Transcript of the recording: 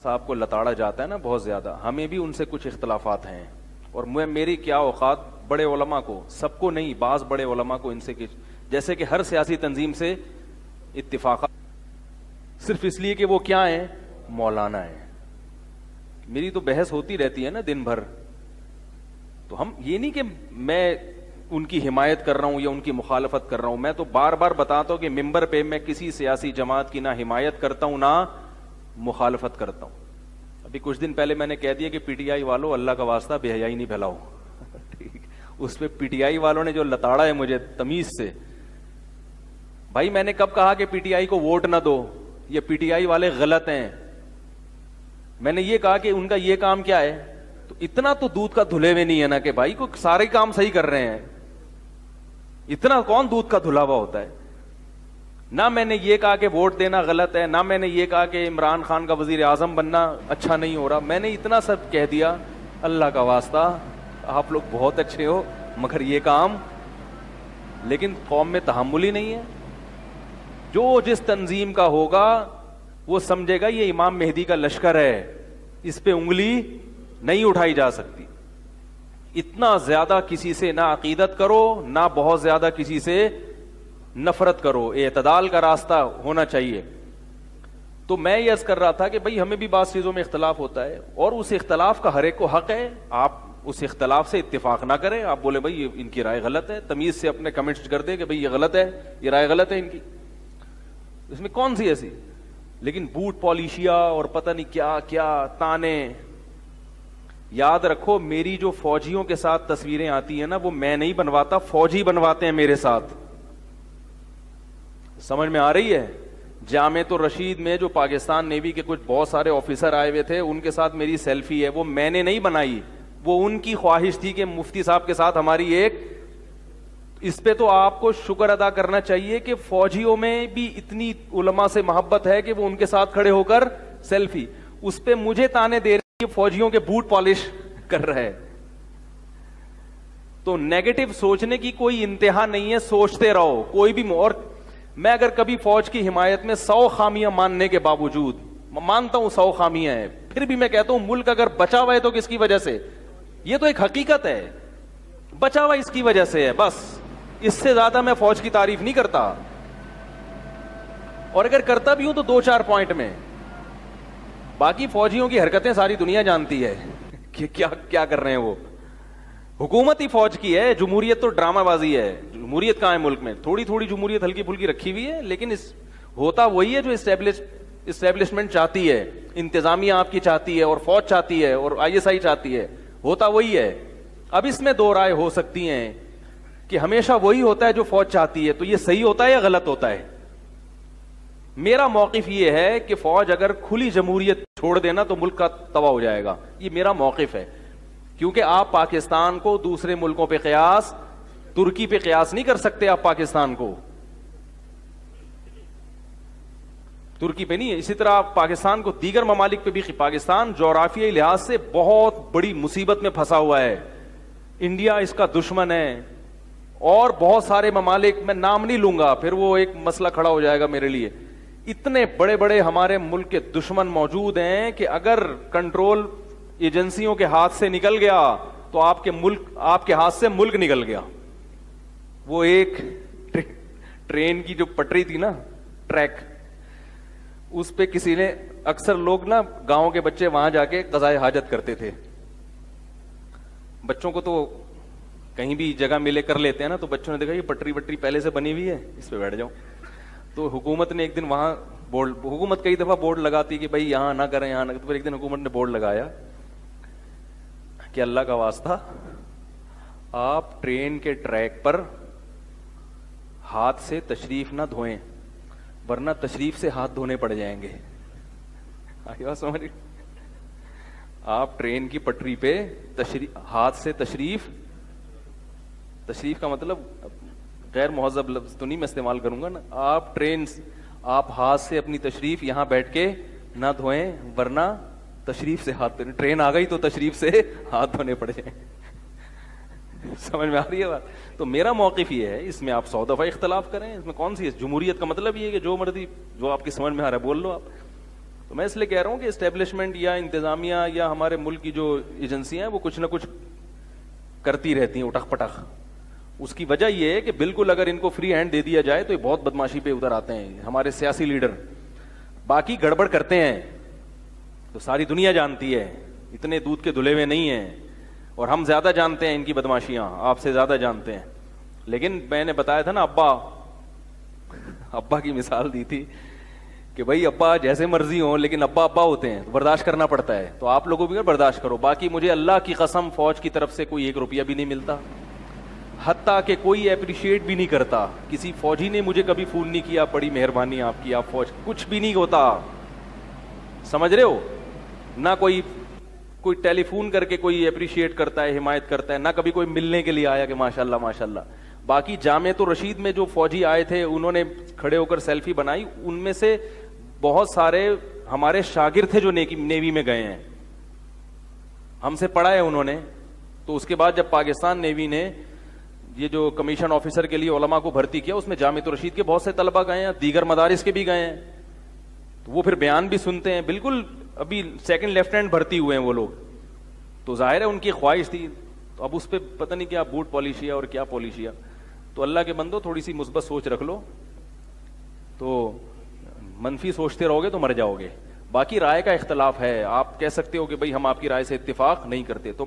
صاحب کو لتاڑا جاتا ہے نا بہت زیادہ, ہمیں بھی ان سے کچھ اختلافات ہیں, اور میری کیا اوقات بڑے علماء کو, سب کو نہیں, بعض بڑے علماء کو ان سے جیسے کہ ہر سیاسی تنظیم سے اتفاقات صرف اس لیے کہ وہ کیا ہیں, مولانا ہیں. میری تو بحث ہوتی رہتی ہے نا دن بھر, تو ہم یہ نہیں کہ میں ان کی حمایت کر رہا ہوں یا ان کی مخالفت کر رہا ہوں, میں تو بار بار بتاتا ہوں کہ ممبر پہ میں کسی سیاسی جماعت کی نہ حمایت کرتا ہوں نہ مخالفت کرتا ہوں. ابھی کچھ دن پہلے میں نے کہہ دیا کہ پی ٹی آئی والوں اللہ کا واسطہ بے حیائی نہیں پھیلاؤ. ٹھیک, اس پہ پی ٹی آئی والوں نے جو لتاڑا ہے مجھے تمیز سے, بھائی میں نے کب کہا کہ پی ٹی آئی کو ووٹ نہ دو, یہ پی ٹی آئی والے غلط ہیں. میں نے یہ کہا کہ ان کا یہ کام کیا ہے, تو اتنا تو دودھ کا دھلے ہوئے نہیں ہے نا کہ بھائی کو سارے کام صحیح کر رہے ہیں, اتنا کون دودھ کا دھلا ہوا ہوتا ہے. نہ میں نے یہ کہا کہ ووٹ دینا غلط ہے, نہ میں نے یہ کہا کہ عمران خان کا وزیر اعظم بننا اچھا نہیں ہو رہا. میں نے اتنا سب کہہ دیا, اللہ کا واسطہ آپ لوگ بہت اچھے ہو مگر یہ کام, لیکن قوم میں تحمل ہی نہیں ہے. جو جس تنظیم کا ہوگا وہ سمجھے گا یہ امام مہدی کا لشکر ہے, اس پہ انگلی نہیں اٹھائی جا سکتی. اتنا زیادہ کسی سے نہ عقیدت کرو, نہ بہت زیادہ کسی سے نفرت کرو, اعتدال کا راستہ ہونا چاہیے. تو میں یہ عرض کر رہا تھا کہ بھئی ہمیں بھی بعض چیزوں میں اختلاف ہوتا ہے, اور اس اختلاف کا ہر ایک کو حق ہے. آپ اس اختلاف سے اتفاق نہ کریں, آپ بولے بھئی ان کی رائے غلط ہے, تمیز سے اپنے کمنٹس کر دیں کہ بھئی یہ غلط ہے, یہ رائے غلط ہے ان کی, اس میں کون سی ایسی. لیکن بوٹ پالیشیا اور پتہ نہیں کیا کیا تانے. یاد رکھو میری جو فوجیوں کے ساتھ تصویریں آتی ہیں نا وہ میں نہیں بنواتا, فوجی بنواتے ہیں میرے ساتھ. سمجھ میں آ رہی ہے. جامعۃ الرشید میں جو پاکستان نیوی کے کچھ بہت سارے آفیسر آئے ہوئے تھے, ان کے ساتھ میری سیلفی ہے, وہ میں نے نہیں بنائی, وہ ان کی خواہش تھی کہ مفتی صاحب کے ساتھ ہماری ایک. اس پہ تو آپ کو شکر ادا کرنا چاہیے کہ فوجیوں میں بھی اتنی علماء سے محبت ہے کہ وہ ان کے ساتھ کھڑے ہو کر سیلفی. اس پہ مجھے تانے دے رہے ہیں فوجیوں کے بوٹ پالش کر رہے ہیں. تو نیگیٹو سوچنے کی کوئی انتہا نہیں ہے, سوچتے رہو کوئی بھی. اور میں اگر کبھی فوج کی حمایت میں 100 خامیاں ماننے کے باوجود, مانتا ہوں 100 خامیاں ہیں, پھر بھی میں کہتا ہوں ملک اگر بچا ہوا ہے تو کس کی وجہ سے, یہ تو ایک حقیقت ہے, بچا ہوا اس کی وجہ سے ہے بس. اس سے زیادہ میں فوج کی تعریف نہیں کرتا, اور اگر کرتا بھی ہوں تو 2-4 پوائنٹ میں. باقی فوجیوں کی حرکتیں ساری دنیا جانتی ہے کہ کیا کر رہے ہیں وہ. حکومت ہی فوج کی ہے, جمہوریت تو ڈرامہ بازی ہے. جمہوریت کہاں ہے ملک میں, تھوڑی تھوڑی جمہوریت ہلکی پھلکی رکھی ہوئی ہے, لیکن ہوتا وہی ہے جو اسٹیبلشمنٹ چاہتی ہے, انتظامیہ آپ کی چاہتی ہے, اور فوج چاہتی ہے, اور آئی ایس آئی چاہتی ہے, ہوتا وہی ہے. اب اس میں 2 رائے ہو سکتی ہیں کہ ہمیشہ وہی ہوتا ہے جو فوج چاہتی ہے, تو یہ صحیح ہوتا ہے یا غلط ہوتا ہے. میرا موقف یہ ہے کہ فوج اگر کھلی جمہوریت چھوڑ دینا تو ملک کا تباہ ہو جائے گا, یہ میرا موقف ہے. کیونکہ آپ پاکستان کو دوسرے ملکوں پہ قیاس, ترکی پہ قیاس نہیں کر سکتے. آپ پاکستان کو ترکی پہ نہیں ہے, اسی طرح آپ پاکستان کو دیگر ممالک پہ بھی. پاکستان جغرافیائی لحاظ سے بہت بڑی مصیبت میں پھنسا ہوا ہے, انڈیا اس کا دشمن ہے, اور بہت سارے ممالک, میں نام نہیں لوں گا پھر وہ ایک مسئلہ کھڑا ہو جائے گا میرے لیے. اتنے بڑے بڑے ہمارے ملک کے دشمن موجود ہیں کہ اگر کنٹرول ایجنسیوں کے ہاتھ سے نکل گیا تو آپ کے ہاتھ سے ملک نکل گیا. وہ ایک ٹرین کی جو پٹری تھی نا, ٹریک, اس پہ کسی نے, اکثر لوگ نا گاؤں کے بچے وہاں جا کے قضائے حاجت کرتے تھے. بچوں کو تو کہیں بھی جگہ ملے کر لیتے ہیں نا, تو بچوں نے دیکھا یہ پٹری پہلے سے بنی ہوئی ہے, اس پہ بیٹھ جاؤ. تو حکومت نے ایک دن وہاں بورڈ, حکومت کئی دفعہ بورڈ لگاتی کہ بھائی یہاں نہ کریں, یہاں نہ, تو پھر ایک دن حکومت نے بورڈ لگایا کہ اللہ کا واسطہ آپ ٹرین کے ٹریک پر ہاتھ سے تشریف نہ دھوئیں, ورنہ تشریف سے ہاتھ دھونے پڑ جائیں گے. سمجھ, آپ ٹرین کی پٹری پہ ہاتھ سے تشریف کا مطلب غیر مہذب لفظ تو نہیں میں استعمال کروں گا نا, آپ ہاتھ سے اپنی تشریف یہاں بیٹھ کے نہ دھوئیں, ورنہ تشریف سے ہاتھ, ٹرین آ گئی تو تشریف سے ہاتھ دھونے پڑ جائیں. سمجھ میں آ رہی ہے بات؟ تو میرا موقف یہ ہے، اس میں آپ 100 دفعہ اختلاف کریں، اس میں کون سی ہے؟ جمہوریت کا مطلب یہ ہے کہ جو مرضی، جو آپ کی سمجھ میں آ رہا ہے بول لو آپ. تو میں اس لیے کہہ رہا ہوں کہ اسٹیبلشمنٹ یا انتظامیہ یا ہمارے ملک کی جو ایجنسیاں ہیں وہ کچھ نہ کچھ کرتی رہتی ہیں اٹھک پٹخ. اس کی وجہ یہ ہے کہ بالکل اگر ان کو فری ہینڈ دے دیا جائے تو یہ بہت بدماشی پہ ادھر آتے ہیں. ہمارے سیاسی لیڈر باقی گڑبڑ کرتے ہیں تو ساری دنیا جانتی ہے، اتنے دودھ کے دھلے ہوئے نہیں ہیں، اور ہم زیادہ جانتے ہیں ان کی بدماشیاں، آپ سے زیادہ جانتے ہیں. لیکن میں نے بتایا تھا نا، ابا کی مثال دی تھی کہ بھائی ابا جیسے مرضی ہوں لیکن ابا ابا ہوتے ہیں، برداشت کرنا پڑتا ہے. تو آپ لوگوں بھی برداشت کرو. باقی مجھے اللہ کی قسم فوج کی طرف سے کوئی 1 روپیہ بھی نہیں ملتا، حتیٰ کہ کوئی اپریشیٹ بھی نہیں کرتا. کسی فوجی نے مجھے کبھی فون نہیں کیا بڑی مہربانی آپ کی، آپ فوج، کچھ بھی نہیں ہوتا. سمجھ رہے ہو؟ نہ کوئی ٹیلی فون کر کے کوئی اپریشیٹ کرتا ہے، حمایت کرتا ہے، نہ کبھی کوئی ملنے کے لیے آیا کہ ماشاءاللہ ماشاءاللہ. باقی جامعۃ الرشید میں جو فوجی آئے تھے انہوں نے کھڑے ہو کر سیلفی بنائی، ان میں سے بہت سارے ہمارے شاگرد تھے جو نیوی میں گئے ہیں، ہم سے پڑھا ہے انہوں نے. تو اس کے بعد جب پاکستان نیوی نے یہ جو کمیشن آفیسر کے لیے علماء کو بھرتی کیا، اس میں جامعۃ الرشید کے بہت سے طلبہ گئے ہیں، دیگر مدارس کے بھی گئے ہیں. تو وہ پھر بیان بھی سنتے ہیں، بالکل ابھی 2nd لیفٹیننٹ بھرتی ہوئے ہیں وہ لوگ. تو ظاہر ہے ان کی خواہش تھی. تو اب اس پہ پتہ نہیں کیا بوٹ پالیشیا اور کیا پالیشیا. تو اللہ کے بندو تھوڑی سی مثبت سوچ رکھ لو، تو منفی سوچتے رہو گے تو مر جاؤ گے. باقی رائے کا اختلاف ہے، آپ کہہ سکتے ہو کہ بھائی ہم آپ کی رائے سے اتفاق نہیں کرتے. تو